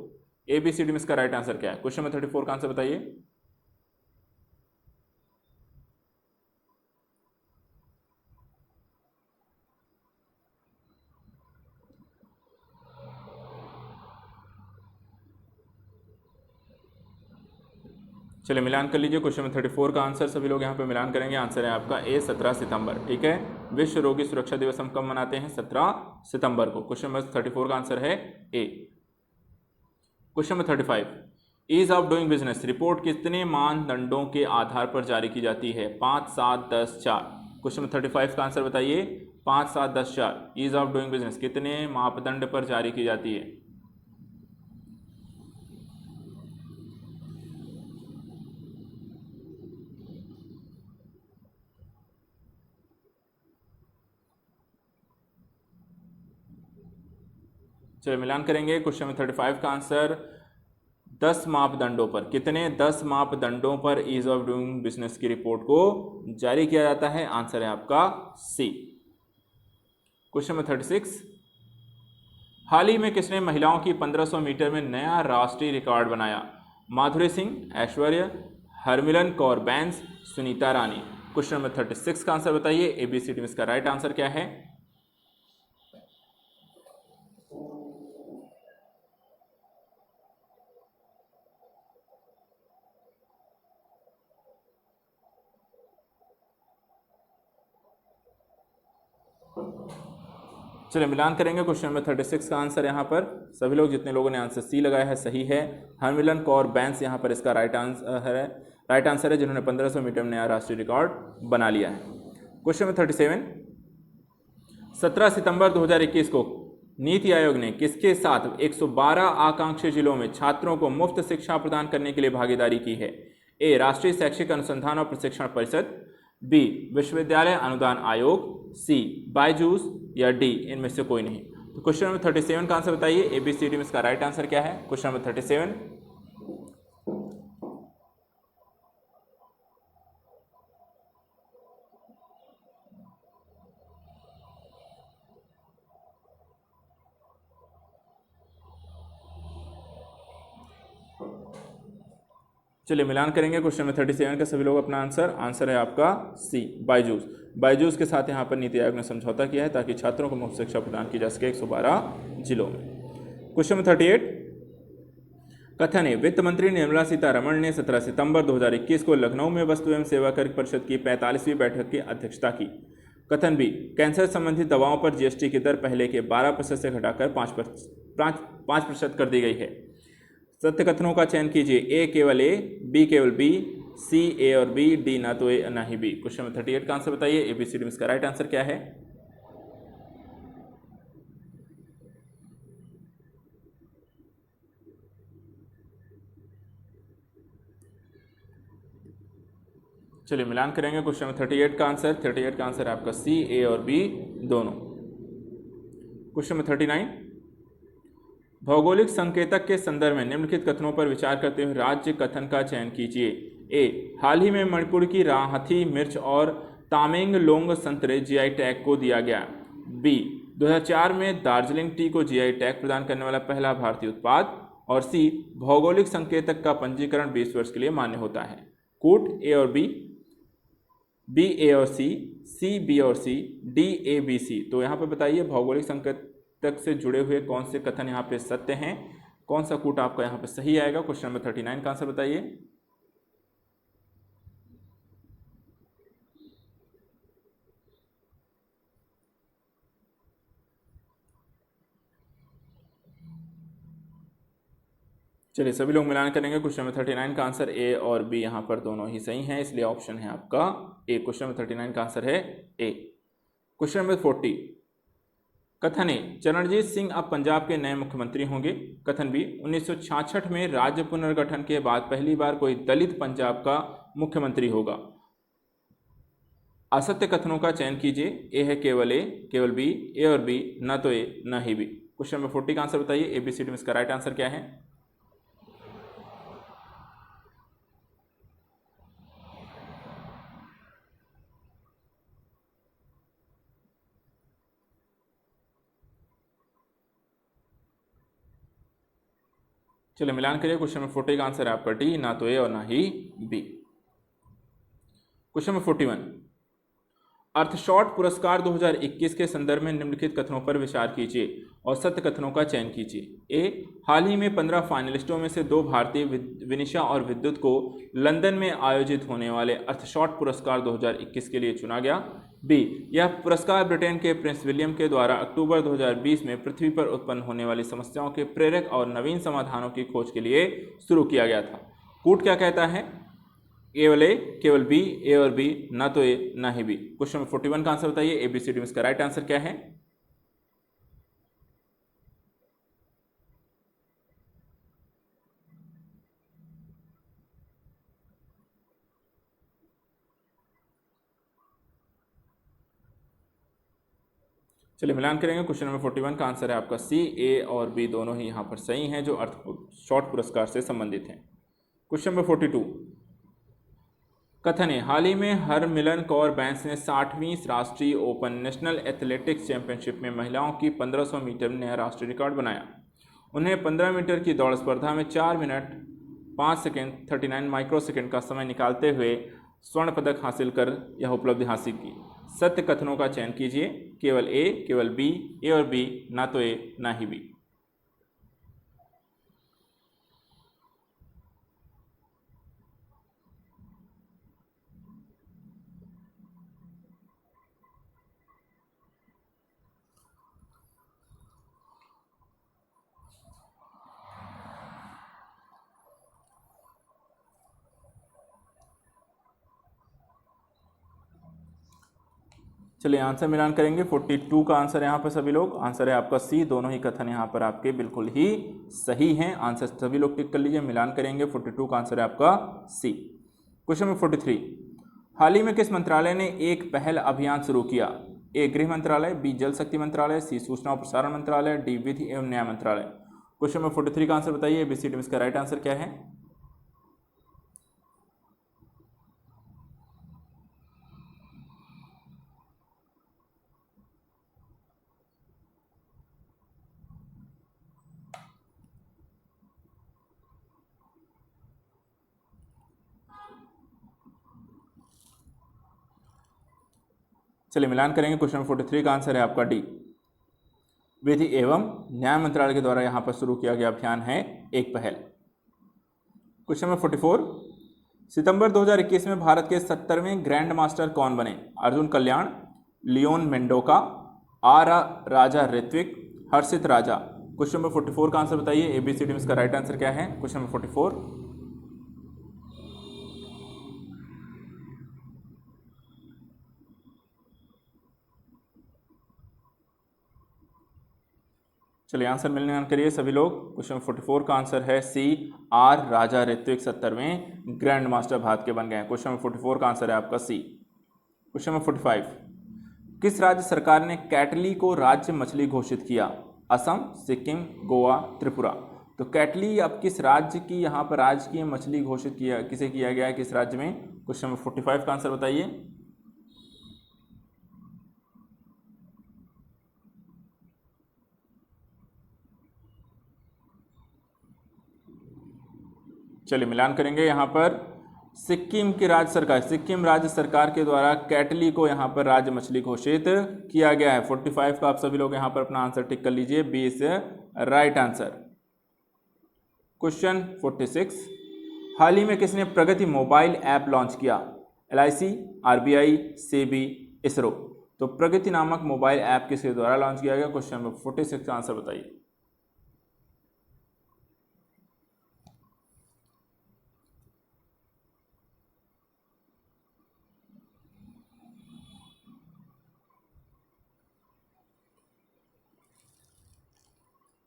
S1: एबीसीडी में इसका राइट आंसर क्या है? क्वेश्चन नंबर 34 का आंसर बताइए। चलिए मिलान कर लीजिए। क्वेश्चन नंबर 34 का आंसर सभी लोग यहाँ पे मिलान करेंगे। आंसर है आपका ए 17 सितंबर। ठीक है, विश्व रोगी सुरक्षा दिवस हम कब मनाते हैं? 17 सितंबर को। क्वेश्चन नंबर 34 का आंसर है A. Question number 35, ease of doing business report कितने मानदंडों के आधार पर जारी की जाती है? 5, 7, 10, 4। क्वेश्चन नंबर 35 का आंसर बताइए। 5, 7, 10, 4 ईज ऑफ डूइंग बिजनेस कितने मापदंड पर जारी की जाती है? चलिए मिलान करेंगे। क्वेश्चन नंबर 35 का आंसर 10 मापदंडों पर, कितने 10 मापदंडों पर ईज ऑफ डूइंग बिजनेस की रिपोर्ट को जारी किया जाता है? आंसर है आपका सी। क्वेश्चन नंबर 36, हाल ही में किसने महिलाओं की 1500 मीटर में नया राष्ट्रीय रिकॉर्ड बनाया? माधुरी सिंह, ऐश्वर्या, हरमिलन कौर बैंस, सुनीता रानी। क्वेश्चन नंबर 36 का आंसर बताइए। एबीसीडी में इसका राइट आंसर क्या है? चलिए मिलान करेंगे। क्वेश्चन नंबर 36 का आंसर यहाँ पर सभी लोग जितने लोगों ने आंसर सी लगाया है सही है। हरमिलन कौर बैंस यहाँ पर इसका राइट आंसर है जिन्होंने 1500 मीटर में नया राष्ट्रीय रिकॉर्ड बना लिया है। क्वेश्चन नंबर 37, 17 सितंबर 2021 को नीति आयोग ने किसके साथ 112 आकांक्षी जिलों में छात्रों को मुफ्त शिक्षा प्रदान करने के लिए भागीदारी की है? ए, राष्ट्रीय शैक्षिक अनुसंधान और प्रशिक्षण परिषद, बी, विश्वविद्यालय अनुदान आयोग, सी, बायजूस या डी इनमें से कोई नहीं। तो क्वेश्चन नंबर 37 का आंसर बताइए। एबीसीडी में इसका राइट आंसर क्या है? क्वेश्चन नंबर 37, चलिए मिलान करेंगे क्वेश्चन नंबर 37 का। सभी लोग अपना आंसर है आपका सी, बायजूस। बायजूस के साथ यहाँ पर नीति आयोग ने समझौता किया है ताकि छात्रों को मुफ्त शिक्षा प्रदान की जा सके 112 जिलों में। क्वेश्चन नंबर 38, कथन है वित्त मंत्री निर्मला सीतारमण ने 17 सितंबर 2021 को लखनऊ में वस्तु एवं सेवा कर परिषद की 45वीं बैठक की अध्यक्षता की। कथन बी, कैंसर संबंधी दवाओं पर जीएसटी की दर पहले के 12% से घटाकर 5% कर दी गई है। सत्य कथनों का चयन कीजिए। ए केवल ए, बी केवल बी, सी ए और बी, डी ना तो ए ना ही बी। क्वेश्चन नंबर 38 का आंसर बताइए। एबीसीडी में इसका राइट आंसर क्या है? चलिए मिलान करेंगे क्वेश्चन नंबर 38 का आंसर। 38 का आंसर है आपका सी, ए और बी दोनों। क्वेश्चन नंबर 39, भौगोलिक संकेतक के संदर्भ में निम्नलिखित कथनों पर विचार करते हुए राज्य कथन का चयन कीजिए। ए, हाल ही में मणिपुर की राहथी मिर्च और तामेंग लोंग संतरे जीआई टैग को दिया गया। बी, 2004 में दार्जिलिंग टी को जीआई टैग प्रदान करने वाला पहला भारतीय उत्पाद। और सी, भौगोलिक संकेतक का पंजीकरण 20 वर्ष के लिए मान्य होता है। कूट ए और बी, बी ए और सी बी और सी, डी ए बी सी। तो यहाँ पर बताइए भौगोलिक संकेतक से जुड़े हुए कौन से कथन यहाँ पे सत्य हैं, कौन सा कूट आपका यहाँ पे सही आएगा। क्वेश्चन नंबर 39 का आंसर बताइए। चलिए सभी लोग मिलान करेंगे। क्वेश्चन नंबर 39 का आंसर ए और बी यहाँ पर दोनों ही सही हैं, इसलिए ऑप्शन है आपका ए। क्वेश्चन नंबर 39 का आंसर है ए। क्वेश्चन नंबर 40, कथन ए, चरणजीत सिंह अब पंजाब के नए मुख्यमंत्री होंगे। कथन बी, 1966 में राज्य पुनर्गठन के बाद पहली बार कोई दलित पंजाब का मुख्यमंत्री होगा। असत्य कथनों का चयन कीजिए। ए है केवल ए, केवल बी, ए और बी, ना तो ए ना ही बी। क्वेश्चन नंबर 40 का आंसर बताइए। एबीसीडी में इसका राइट आंसर क्या है? चलिए मिलान करिए। क्वेश्चन नंबर 40 का आंसर है आपका डी, ना तो ए और ना ही बी। क्वेश्चन नंबर 41, अर्थशॉट पुरस्कार 2021 के संदर्भ में निम्नलिखित कथनों पर विचार कीजिए और सत्य कथनों का चयन कीजिए। ए, हाल ही में 15 फाइनलिस्टों में से 2 भारतीय विनिशा और विद्युत को लंदन में आयोजित होने वाले अर्थशॉट पुरस्कार 2021 के लिए चुना गया। बी, यह पुरस्कार ब्रिटेन के प्रिंस विलियम के द्वारा अक्टूबर 2020 में पृथ्वी पर उत्पन्न होने वाली समस्याओं के प्रेरक और नवीन समाधानों की खोज के लिए शुरू किया गया था। कूट क्या कहता है? केवल ए, केवल बी, ए और बी, ना तो ए ना ही बी। क्वेश्चन नंबर 41 का आंसर बताइए। एबीसीडी में इसका राइट आंसर क्या है? चलिए मिलान करेंगे। क्वेश्चन नंबर 41 का आंसर है आपका सी, ए और बी दोनों ही यहाँ पर सही हैं जो अर्थशॉट पुरस्कार से संबंधित हैं। क्वेश्चन नंबर 42, कथन है, हाल ही में हरमिलन कौर बैंस ने 60वीं राष्ट्रीय ओपन नेशनल एथलेटिक्स चैंपियनशिप में महिलाओं की 1500 मीटर में नया राष्ट्रीय रिकॉर्ड बनाया। उन्हें 15 मीटर की दौड़ स्पर्धा में 4 मिनट 5 सेकेंड 39 माइक्रो सेकेंड का समय निकालते हुए स्वर्ण पदक हासिल कर यह उपलब्धि हासिल की। सत्य कथनों का चयन कीजिए। केवल ए, केवल बी, ए और बी, ना तो ए ना ही बी। चलिए आंसर मिलान करेंगे। 42 का आंसर यहाँ पर सभी लोग, आंसर है आपका सी। दोनों ही कथन यहाँ पर आपके बिल्कुल ही सही हैं। आंसर सभी लोग टिक कर लीजिए। मिलान करेंगे। 42 का आंसर है आपका सी। क्वेश्चन नंबर 43, हाल ही में किस मंत्रालय ने एक पहल अभियान शुरू किया? ए, गृह मंत्रालय, बी, जल शक्ति मंत्रालय, सी, सूचना और प्रसारण मंत्रालय, डी, विधि एवं न्याय मंत्रालय। क्वेश्चन नंबर 43 का आंसर बताइए। बीसीडी में इसका राइट आंसर क्या है? चलिए मिलान करेंगे। क्वेश्चन नंबर 43 का आंसर है आपका डी। विधि एवं न्याय मंत्रालय के द्वारा यहाँ पर शुरू किया गया अभियान है एक पहल। क्वेश्चन नंबर 44, सितंबर 2021 में भारत के 70वें ग्रैंड मास्टर कौन बने? अर्जुन कल्याण, लियोन मेंडोका, आर राजा ऋत्विक, हर्षित राजा। क्वेश्चन नंबर 44 का आंसर बताइए। एबीसीडी में इसका राइट आंसर क्या है? Question number 44। चलिए आंसर मिलने करिए सभी लोग। क्वेश्चन 44 का आंसर है सी, आर राजा ऋत्विक 70वें ग्रैंड मास्टर भारत के बन गए हैं। क्वेश्चन नंबर 44 का आंसर है आपका सी। क्वेश्चन नंबर 45, किस राज्य सरकार ने कैटली को राज्य मछली घोषित किया? असम, सिक्किम, गोवा, त्रिपुरा। तो कैटली अब किस राज्य की यहाँ पर राज्य की मछली घोषित किया, किसे किया गया है, किस राज्य में? क्वेश्चन नंबर 45 का आंसर बताइए। चलिए मिलान करेंगे यहाँ पर। सिक्किम की राज्य सरकार, सिक्किम राज्य सरकार के द्वारा कैटली को यहाँ पर राज्य मछली घोषित किया गया है। 45 का आप सभी लोग यहाँ पर अपना आंसर टिक कर लीजिए, B is right answer. Question 46, हाल ही में किसने प्रगति मोबाइल ऐप लॉन्च किया? LIC, RBI, SEBI, ISRO. तो प्रगति नामक मोबाइल ऐप किसके द्वारा लॉन्च किया गया? क्वेश्चन नंबर 46 का आंसर बताइए।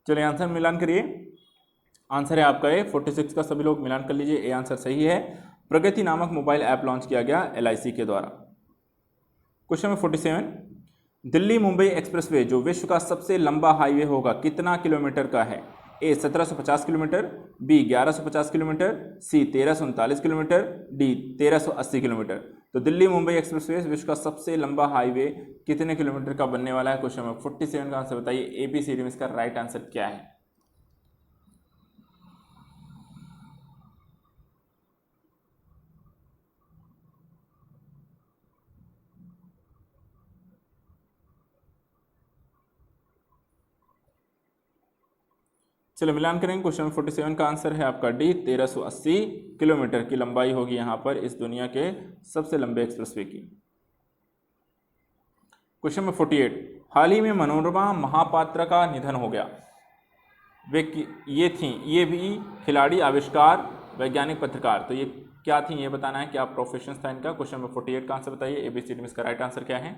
S1: चलिए आंसर मिलान करिए। आंसर है आपका ए। 46 का सभी लोग मिलान कर लीजिए, ए आंसर सही है। प्रगति नामक मोबाइल ऐप लॉन्च किया गया LIC के द्वारा। Question number 47, Delhi Mumbai expressway जो विश्व का सबसे लंबा हाईवे होगा कितना किलोमीटर का है? ए 1750 किलोमीटर, बी 1150 किलोमीटर, सी 1339 किलोमीटर, डी 1380 किलोमीटर। तो दिल्ली मुंबई एक्सप्रेसवे विश्व का सबसे लंबा हाईवे कितने किलोमीटर का बनने वाला है? क्वेश्चन नंबर 47 का आंसर बताइए। ABCD में इसका राइट आंसर क्या है? चलो मिलान करेंगे। क्वेश्चन नंबर 47 का आंसर है आपका डी, 1380 किलोमीटर की लंबाई होगी यहाँ पर इस दुनिया के सबसे लंबे एक्सप्रेसवे की। क्वेश्चन नंबर 48, हाल ही में मनोरमा महापात्रा का निधन हो गया। वे ये थी, ये भी खिलाड़ी, आविष्कार, वैज्ञानिक, पत्रकार। तो ये क्या थी ये बताना है, क्या प्रोफेशन था इनका? क्वेश्चन नंबर 48 का आंसर बताइए। ABCD में इसका राइट आंसर क्या है?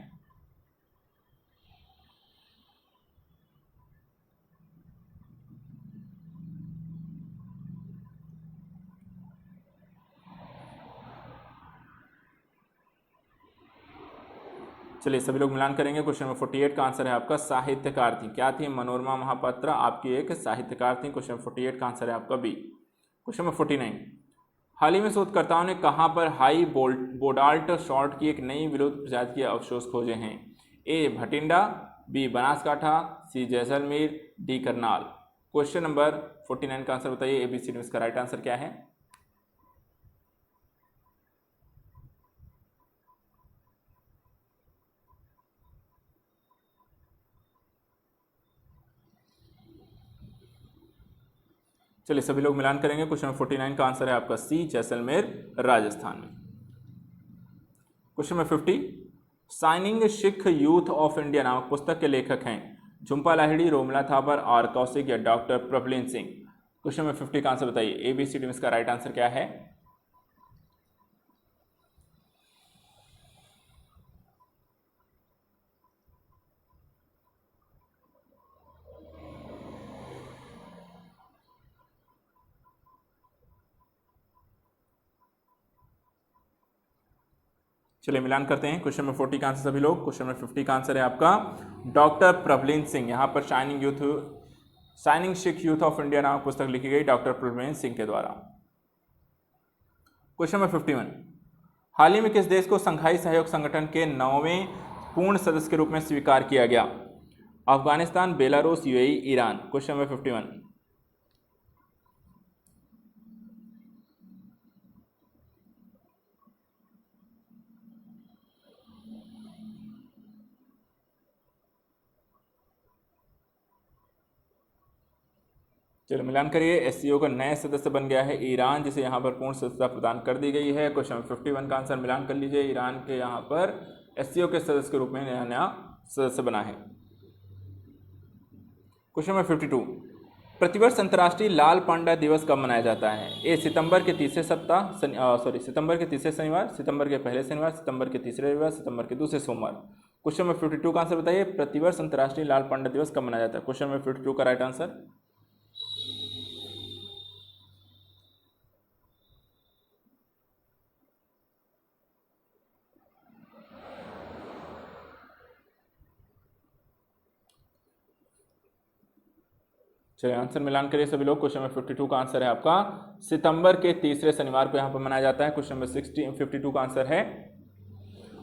S1: चलिए सभी लोग मिलान करेंगे। क्वेश्चन नंबर 48 का आंसर है आपका साहित्यकार थी। क्या थी? मनोरमा महापात्रा आपकी एक साहित्यकार थी। क्वेश्चन नंबर 48 का आंसर है आपका बी। क्वेश्चन नंबर 49, हाल ही में शोधकर्ताओं ने कहाँ पर हाई बोडाल्ट शॉर्ट की एक नई विलुप्त प्रजाति के अवशेष खोजे हैं? A Bathinda, B Banaskantha, C Jaisalmer, D Karnal. Question number 49 का आंसर बताइए। ABCD में इसका राइट आंसर क्या है? चलिए सभी लोग मिलान करेंगे। क्वेश्चन नंबर 49 का आंसर है आपका सी, जैसलमेर, राजस्थान में। Question number 50, signing Sikh youth of India नामक पुस्तक के लेखक हैं झुम्पा लाहिड़ी, रोमिला थापर और कौशिक या डॉक्टर प्रभलिन सिंह। क्वेश्चन नंबर 50 का आंसर बताइए। ABCD में इसका राइट आंसर क्या है? चलिए मिलान करते हैं। क्वेश्चन नंबर 40 का आंसर सभी लोग। क्वेश्चन नंबर 50 का आंसर है आपका डॉक्टर प्रभलिन सिंह। यहाँ पर signing Sikh youth of India नामक पुस्तक लिखी गई डॉक्टर प्रभलिन सिंह के द्वारा। क्वेश्चन नंबर 51, हाल ही में किस देश को संघाई सहयोग संगठन के 9वें पूर्ण सदस्य के रूप में स्वीकार किया गया? Afghanistan, Belarus, UAE, Iran. Question number 51। चलो मिलान करिए। एससीओ का नया सदस्य बन गया है ईरान, जिसे यहाँ पर पूर्ण सदस्यता प्रदान कर दी गई है। क्वेश्चन 51 का आंसर मिलान कर लीजिए। ईरान के यहाँ पर एससीओ के सदस्य के रूप में नया नया सदस्य बना है। क्वेश्चन नंबर 52, प्रतिवर्ष अंतर्राष्ट्रीय लाल पांडा दिवस कब मनाया जाता है? ए सितंबर के तीसरे सितंबर के तीसरे शनिवार, सितंबर के पहले शनिवार, सितंबर के तीसरे रविवार, सितंबर के दूसरे सोमवार। क्वेश्चन नंबर 52 का आंसर बताइए। प्रतिवर्ष अंतर्राष्ट्रीय लाल पांडा दिवस कब मनाया जाता है? क्वेश्चन नंबर 52 का राइट आंसर चलिए आंसर मिलान करिए सभी लोग। क्वेश्चन नंबर 52 का आंसर है आपका सितंबर के तीसरे शनिवार को यहाँ पर मनाया जाता है। क्वेश्चन नंबर 52 का आंसर है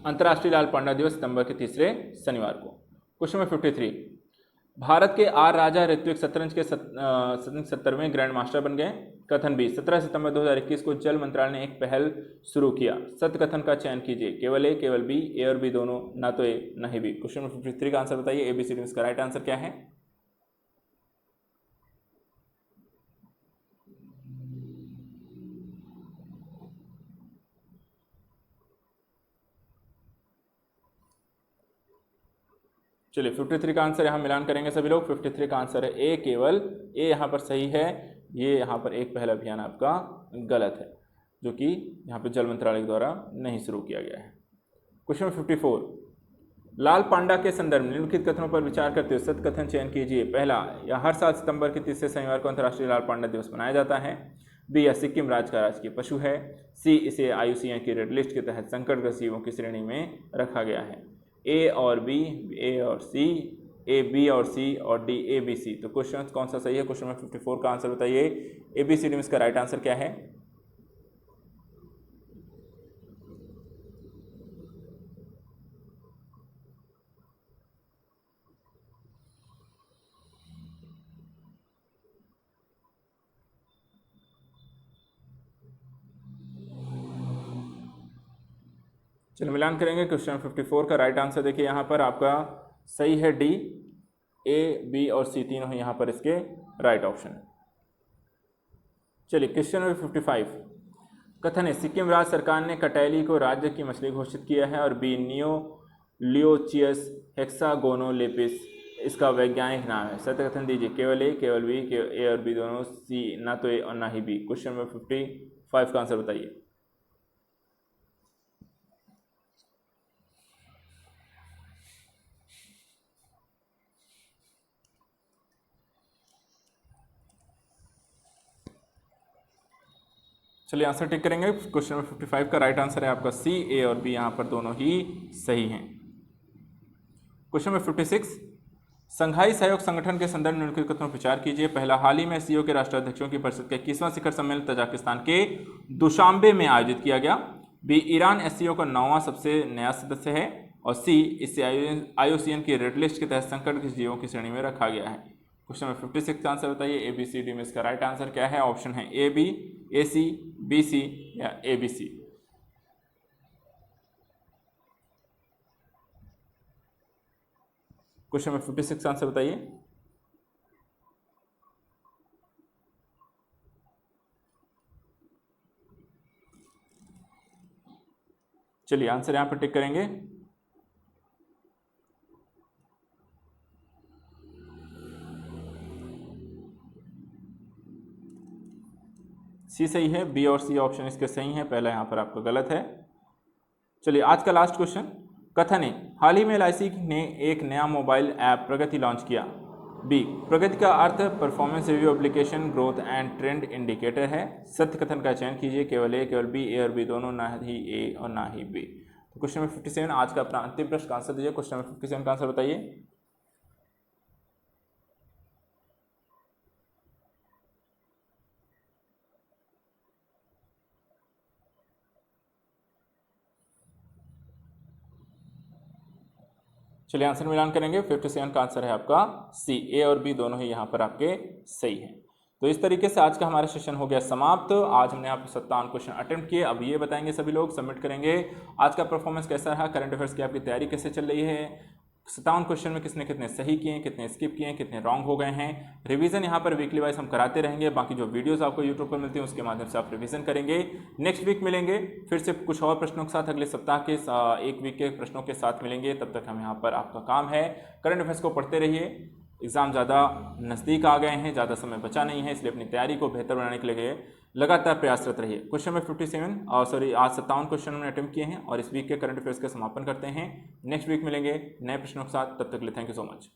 S1: अंतर्राष्ट्रीय लाल पांडा दिवस सितंबर के तीसरे शनिवार को। क्वेश्चन नंबर 53, भारत के आर राजा ऋत्विक शतरंज के 70वें ग्रैंड मास्टर बन गए। कथन बी, 17 सितंबर 2021 को जल मंत्रालय ने एक पहल शुरू किया। सत्य कथन का चयन कीजिए। केवल ए, केवल बी, ए और बी दोनों, ना तो ए ना ही बी। क्वेश्चन नंबर 53 का आंसर बताइए। एबीसीडी में इसका राइट आंसर क्या है? चलिए 53 का आंसर यहाँ मिलान करेंगे सभी लोग। 53 का आंसर है ए, केवल ए यहाँ पर सही है। ये यहाँ पर एक पहला अभियान आपका गलत है, जो कि यहाँ पर जल मंत्रालय द्वारा नहीं शुरू किया गया है। क्वेश्चन 54, लाल पांडा के संदर्भ में निम्नलिखित कथनों पर विचार करते हुए सत्य कथन चयन कीजिए। पहला, यह हर साल सितंबर के तीसरे शनिवार को अंतर्राष्ट्रीय लाल पांडा दिवस मनाया जाता है। बी, यह सिक्किम राज्य का राजकीय पशु है। सी, इसे IUCN की रेड लिस्ट के तहत संकटग्रस्त जीवों की श्रेणी में रखा गया है। ए और बी, ए और सी, ए बी और सी, और डी ए बी सी। तो क्वेश्चन कौन सा सही है? क्वेश्चन नंबर 54 का आंसर बताइए। ABCD में इसका राइट आंसर क्या है? चलो मिलान करेंगे। क्वेश्चन 54 का राइट आंसर देखिए यहाँ पर आपका सही है डी, ए, बी और सी तीनों यहाँ पर इसके राइट ऑप्शन है। चलिए क्वेश्चन नंबर 55, कथन है सिक्किम राज्य सरकार ने कटैली को राज्य की मछली घोषित किया है। और बी, नियोलियोचियस हेक्सागोनोलेपिस इसका वैज्ञानिक नाम है। सत्य कथन दीजिए। केवल ए, केवल बी, ए और बी दोनों, सी, ना तो ए और ना ही बी। क्वेश्चन नंबर 55 का आंसर बताइए। चलिए आंसर टिक करेंगे। क्वेश्चन नंबर 55 का राइट आंसर है आपका सी, ए और बी यहाँ पर दोनों ही सही हैं। क्वेश्चन नंबर 56, संघाई सहयोग संगठन के संदर्भ में निम्नलिखित कथनों पर विचार कीजिए। पहला, हाल ही में एससीओ के राष्ट्राध्यक्षों की परिषद का 21वां शिखर सम्मेलन तजाकिस्तान के दुशांबे में आयोजित किया गया। बी, ईरान एससीओ का 9वां सबसे नया सदस्य है। और सी, इसे IUCN की रेड लिस्ट के तहत संकटग्रस्त जीवों की श्रेणी में रखा गया है। क्वेश्चन नंबर 56 का आंसर बताइए। ABCD में इसका राइट आंसर क्या है? ऑप्शन है A B, A C, B C या ABC। क्वेश्चन नंबर 56 का आंसर बताइए। चलिए आंसर यहां पर टिक करेंगे। सी सही है, बी और सी ऑप्शन इसके सही हैं। पहला यहाँ पर आपका गलत है। चलिए आज का लास्ट क्वेश्चन, कथन है हाल ही में LIC ने एक नया मोबाइल ऐप प्रगति लॉन्च किया। बी, प्रगति का अर्थ performance review application growth and trend indicator है। सत्य कथन का चयन कीजिए। केवल ए, केवल बी, ए और बी दोनों, ना ही ए और ना ही बी। तो क्वेश्चन नंबर 57 आज का अपना अंतिम प्रश्न का आंसर दीजिए। क्वेश्चन नंबर 57 का आंसर बताइए। चलिए आंसर मिलान करेंगे। 57 का आंसर है आपका सी, ए और बी दोनों ही यहाँ पर आपके सही हैं। तो इस तरीके से आज का हमारा सेशन हो गया समाप्त। आज हमने आपको 57 क्वेश्चन अटेम्प्ट किए। अब ये बताएंगे सभी लोग, सबमिट करेंगे आज का परफॉर्मेंस कैसा रहा, करंट अफेयर्स की आपकी तैयारी कैसे चल रही है, 57 क्वेश्चन में किसने कितने सही किए हैं, कितने स्किप किए हैं, कितने रॉन्ग हो गए हैं। रिवीजन यहाँ पर वीकली वाइज हम कराते रहेंगे। बाकी जो वीडियोस आपको यूट्यूब पर मिलती हैं उसके माध्यम से आप रिवीजन करेंगे। नेक्स्ट वीक मिलेंगे फिर से कुछ और प्रश्नों के साथ। अगले सप्ताह के एक वीक के प्रश्नों के साथ मिलेंगे। तब तक हम यहाँ पर आपका काम है करंट अफेयर्स को पढ़ते रहिए। एग्ज़ाम ज़्यादा नज़दीक आ गए हैं, ज़्यादा समय बचा नहीं है, इसलिए अपनी तैयारी को बेहतर बनाने के लिए लगातार प्रयासरत रहिए। क्वेश्चन नंबर 57 आज 57 क्वेश्चन हमने अटेम्प्ट किए हैं और इस वीक के करंट अफेयर्स का समापन करते हैं। नेक्स्ट वीक मिलेंगे नए प्रश्नों के साथ। तब तक के लिए थैंक यू सो मच।